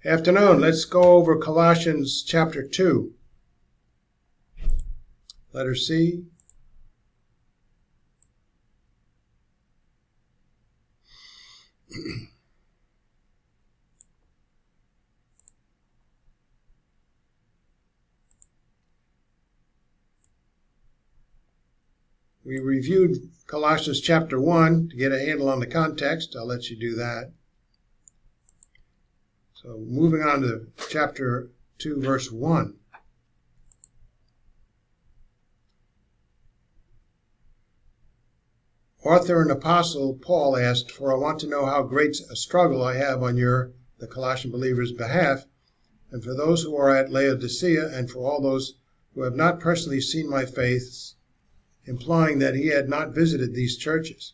Afternoon. Let's go over Colossians chapter 2. Letter C. We reviewed Colossians chapter 1 to get a handle on the context. I'll let you do that. So moving on to chapter 2, verse 1. Author and apostle Paul asked, "For I want to know how great a struggle I have on the Colossian believers' behalf, and for those who are at Laodicea, and for all those who have not personally seen my face," implying that he had not visited these churches.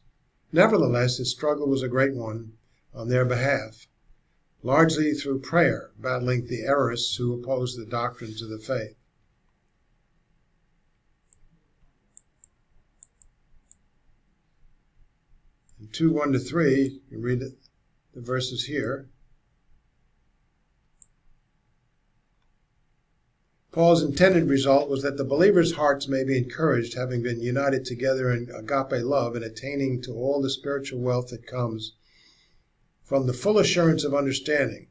Nevertheless, his struggle was a great one on their behalf, largely through prayer, battling the errors who opposed the doctrines of the faith. In 2:1-3, you read the verses here. Paul's intended result was that the believers' hearts may be encouraged, having been united together in agape love and attaining to all the spiritual wealth that comes from the full assurance of understanding,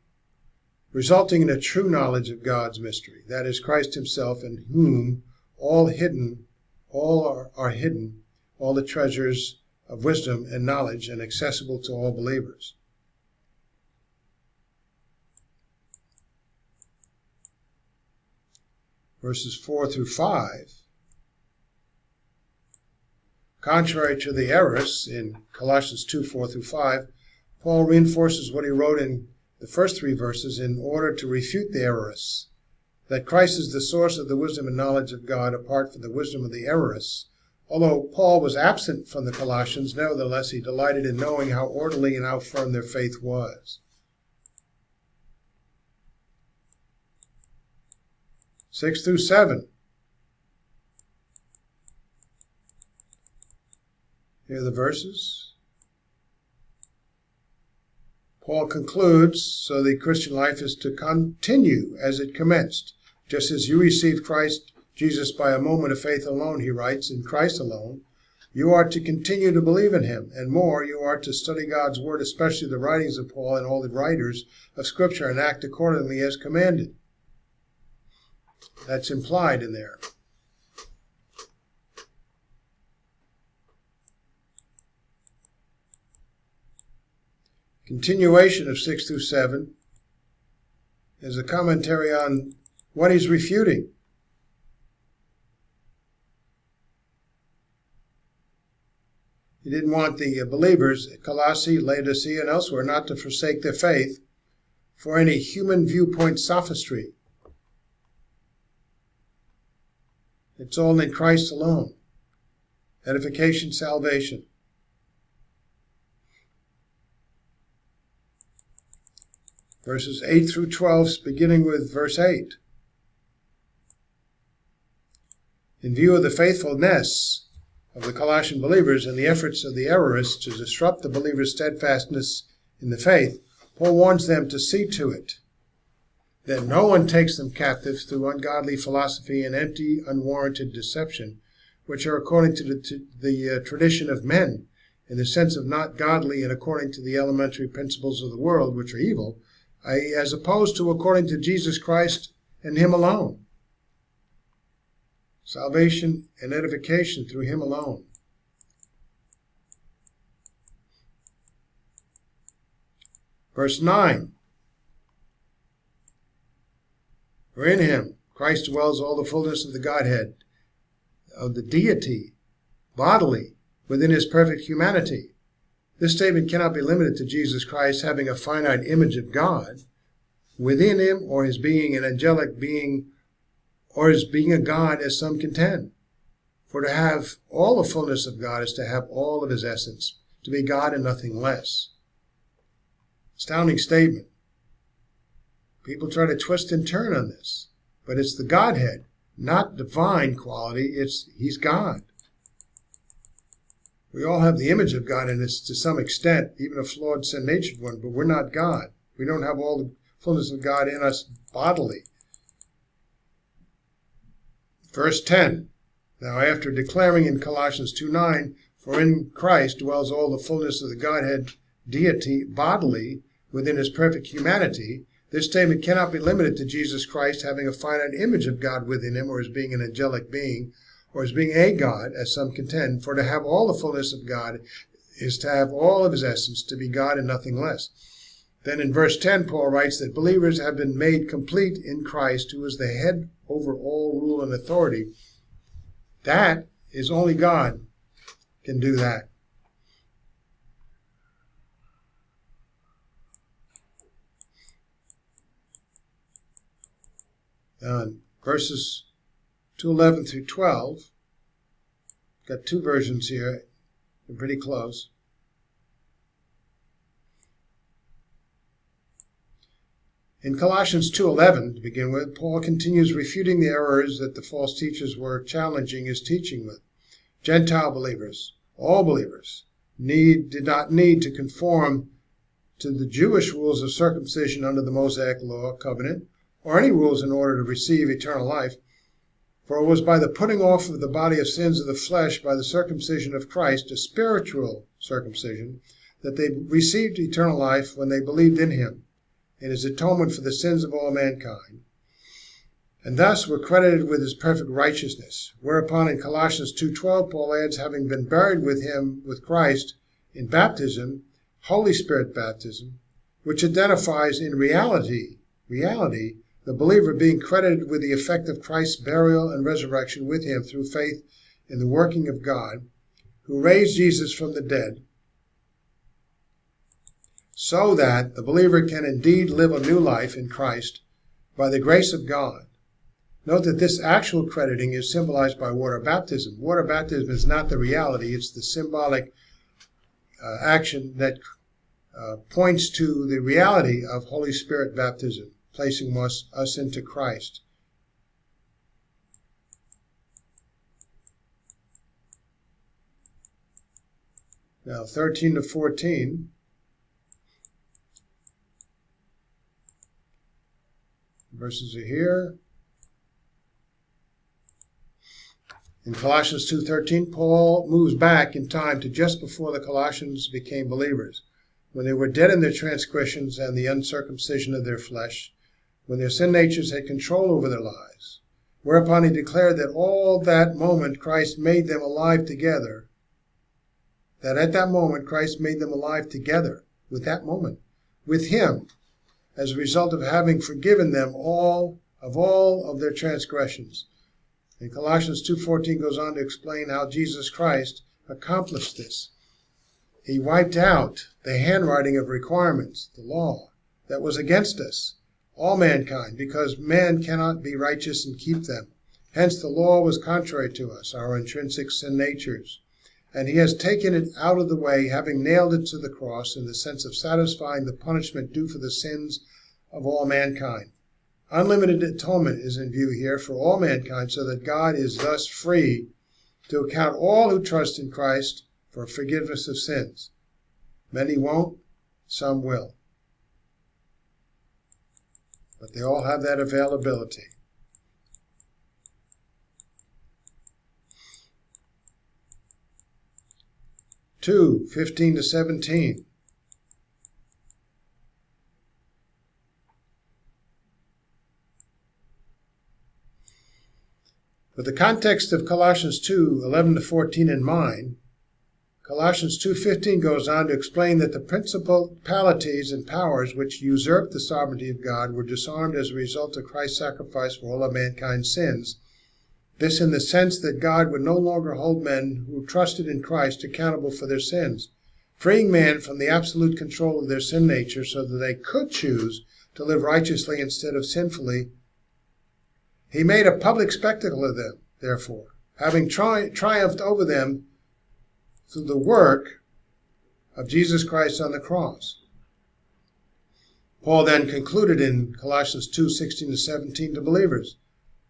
resulting in a true knowledge of God's mystery, that is, Christ himself, in whom all are hidden, all the treasures of wisdom and knowledge, and accessible to all believers. Verses 4-5. Contrary to the errors in Colossians 2:4-5, Paul reinforces what he wrote in the first 3 verses in order to refute the errors, that Christ is the source of the wisdom and knowledge of God apart from the wisdom of the errors. Although Paul was absent from the Colossians, nevertheless he delighted in knowing how orderly and how firm their faith was. 6-7. Here are the verses. Paul concludes, so the Christian life is to continue as it commenced. Just as you received Christ Jesus by a moment of faith alone, he writes, in Christ alone, you are to continue to believe in him, and more, you are to study God's word, especially the writings of Paul and all the writers of Scripture, and act accordingly as commanded. That's implied in there. Continuation of 6-7 is a commentary on what he's refuting. He didn't want the believers at Colossae, Laodicea, and elsewhere not to forsake their faith for any human viewpoint sophistry. It's all in Christ alone. Edification, salvation. Verses 8-12, beginning with verse 8. In view of the faithfulness of the Colossian believers and the efforts of the errorists to disrupt the believers' steadfastness in the faith, Paul warns them to see to it that no one takes them captive through ungodly philosophy and empty, unwarranted deception, which are according to the tradition of men, in the sense of not godly and according to the elementary principles of the world, which are evil, as opposed to according to Jesus Christ and him alone. Salvation and edification through him alone. Verse 9. For in him Christ dwells all the fullness of the Godhead, of the deity, bodily, within his perfect humanity. This statement cannot be limited to Jesus Christ having a finite image of God within him, or his being an angelic being, or his being a God, as some contend. For to have all the fullness of God is to have all of his essence, to be God and nothing less. Astounding statement. People try to twist and turn on this, but it's the Godhead, not divine quality. He's God. We all have the image of God, and it's to some extent, even a flawed, sin-natured one, but we're not God. We don't have all fullness of God in us bodily. Verse 10, now after declaring in Colossians 2:9, for in Christ dwells all the fullness of the Godhead deity bodily within his perfect humanity, this statement cannot be limited to Jesus Christ having a finite image of God within him, or as being an angelic being, or as being a God, as some contend. For to have all the fullness of God is to have all of his essence, to be God and nothing less. Then in verse 10, Paul writes that believers have been made complete in Christ, who is the head over all rule and authority. That is only God can do that. Verses 2:11 through 12, got two versions here. They're pretty close. In Colossians 2:11, to begin with, Paul continues refuting the errors that the false teachers were challenging his teaching with. Gentile believers, all believers, did not need to conform to the Jewish rules of circumcision under the Mosaic law covenant, or any rules in order to receive eternal life. For it was by the putting off of the body of sins of the flesh by the circumcision of Christ, a spiritual circumcision, that they received eternal life when they believed in him, in his atonement for the sins of all mankind, and thus were credited with his perfect righteousness. Whereupon in Colossians 2:12, Paul adds, having been buried with him, with Christ, in baptism, Holy Spirit baptism, which identifies in reality, the believer being credited with the effect of Christ's burial and resurrection with him through faith in the working of God, who raised Jesus from the dead, so that the believer can indeed live a new life in Christ by the grace of God. Note that this actual crediting is symbolized by water baptism. Water baptism is not the reality, it's the symbolic action that points to the reality of Holy Spirit baptism, placing us into Christ. Now, 13 to 14. Verses are here. In Colossians 2:13, Paul moves back in time to just before the Colossians became believers, when they were dead in their transgressions and the uncircumcision of their flesh, when their sin natures had control over their lives. Whereupon he declared that all that moment Christ made them alive together, that at that moment Christ made them alive together with that moment, with him, as a result of having forgiven them all of their transgressions. And Colossians 2:14 goes on to explain how Jesus Christ accomplished this. He wiped out the handwriting of requirements, the law, that was against us, all mankind, because man cannot be righteous and keep them. Hence the law was contrary to us, our intrinsic sin natures. And he has taken it out of the way, having nailed it to the cross in the sense of satisfying the punishment due for the sins of all mankind. Unlimited atonement is in view here for all mankind, so that God is thus free to account all who trust in Christ for forgiveness of sins. Many won't, some will. But they all have that availability. Two, 15 to 17. With the context of Colossians 2:11 to 14 in mind, Colossians 2:15 goes on to explain that the principalities and powers which usurped the sovereignty of God were disarmed as a result of Christ's sacrifice for all of mankind's sins. This in the sense that God would no longer hold men who trusted in Christ accountable for their sins, freeing man from the absolute control of their sin nature so that they could choose to live righteously instead of sinfully. He made a public spectacle of them, therefore, having triumphed over them through the work of Jesus Christ on the cross. Paul then concluded in Colossians 2:16 to 17 to believers,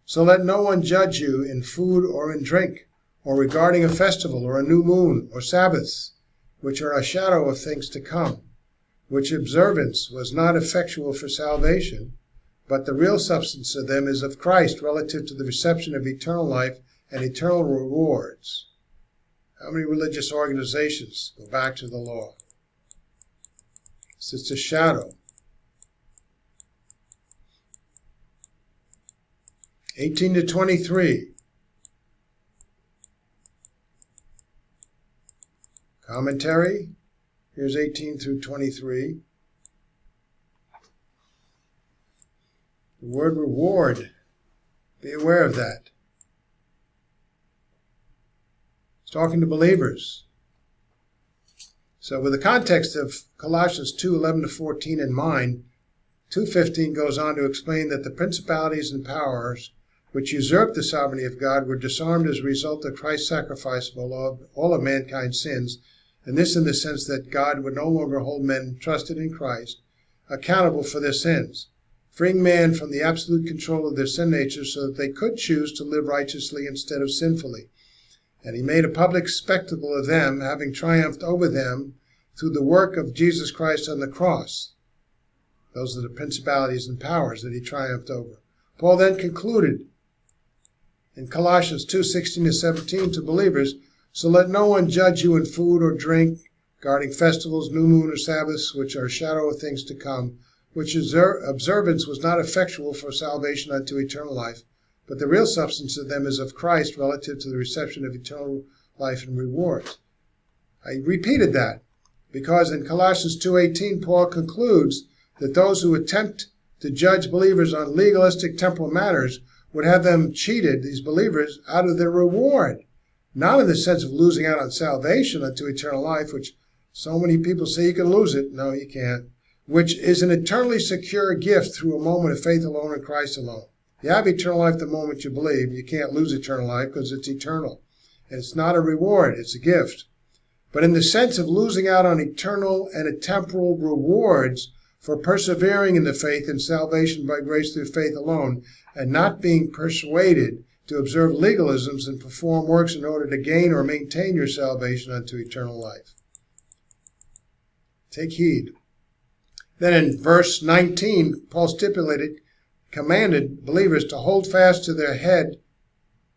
so let no one judge you in food or in drink, or regarding a festival or a new moon or Sabbaths, which are a shadow of things to come, which observance was not effectual for salvation, but the real substance of them is of Christ relative to the reception of eternal life and eternal rewards. How many religious organizations go back to the law? It's just a shadow. 18 to 23. Commentary. Here's 18 through 23. The word reward, be aware of that. It's talking to believers. So with the context of Colossians 2:11 to 14 in mind, 2:15 goes on to explain that the principalities and powers which usurped the sovereignty of God were disarmed as a result of Christ's sacrifice of all of mankind's sins, and this in the sense that God would no longer hold men trusted in Christ accountable for their sins, freeing man from the absolute control of their sin nature so that they could choose to live righteously instead of sinfully. And he made a public spectacle of them, having triumphed over them through the work of Jesus Christ on the cross. Those are the principalities and powers that he triumphed over. Paul then concluded in Colossians 2:16 to 17 to believers, so let no one judge you in food or drink, regarding festivals, new moon, or Sabbaths, which are a shadow of things to come, which observance was not effectual for salvation unto eternal life, but the real substance of them is of Christ relative to the reception of eternal life and rewards. I repeated that because in Colossians 2:18, Paul concludes that those who attempt to judge believers on legalistic temporal matters would have them cheated, these believers, out of their reward. Not in the sense of losing out on salvation unto eternal life, which so many people say you can lose it. No, you can't. Which is an eternally secure gift through a moment of faith alone in Christ alone. You have eternal life the moment you believe. You can't lose eternal life because it's eternal. And it's not a reward, it's a gift. But in the sense of losing out on eternal and temporal rewards for persevering in the faith and salvation by grace through faith alone, and not being persuaded to observe legalisms and perform works in order to gain or maintain your salvation unto eternal life. Take heed. Then in verse 19, Paul commanded believers to hold fast to their head,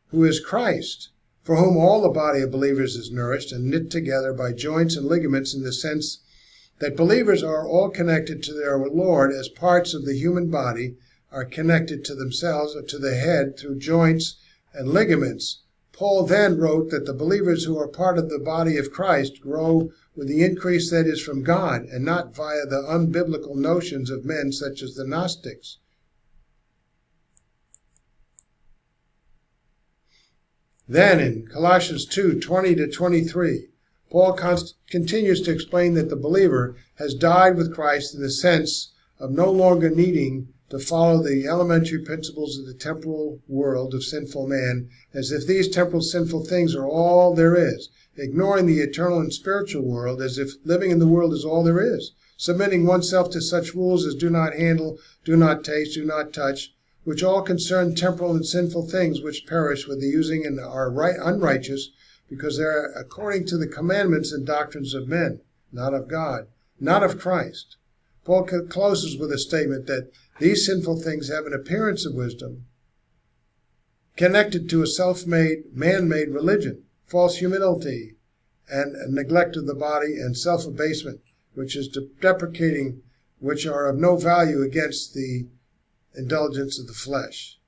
who is Christ, for whom all the body of believers is nourished and knit together by joints and ligaments, in the sense that believers are all connected to their Lord as parts of the human body are connected to themselves or to the head through joints and ligaments. Paul then wrote that the believers who are part of the body of Christ grow with the increase that is from God and not via the unbiblical notions of men such as the Gnostics. Then in Colossians 2:20 to 23, Paul continues to explain that the believer has died with Christ in the sense of no longer needing to follow the elementary principles of the temporal world of sinful man, as if these temporal sinful things are all there is, ignoring the eternal and spiritual world as if living in the world is all there is, submitting oneself to such rules as do not handle, do not taste, do not touch, which all concern temporal and sinful things which perish with the using and are unrighteous, because they are according to the commandments and doctrines of men, not of God, not of Christ. Paul closes with a statement that these sinful things have an appearance of wisdom connected to a self-made, man-made religion, false humility, and neglect of the body, and self-abasement, which is deprecating, which are of no value against the indulgence of the flesh.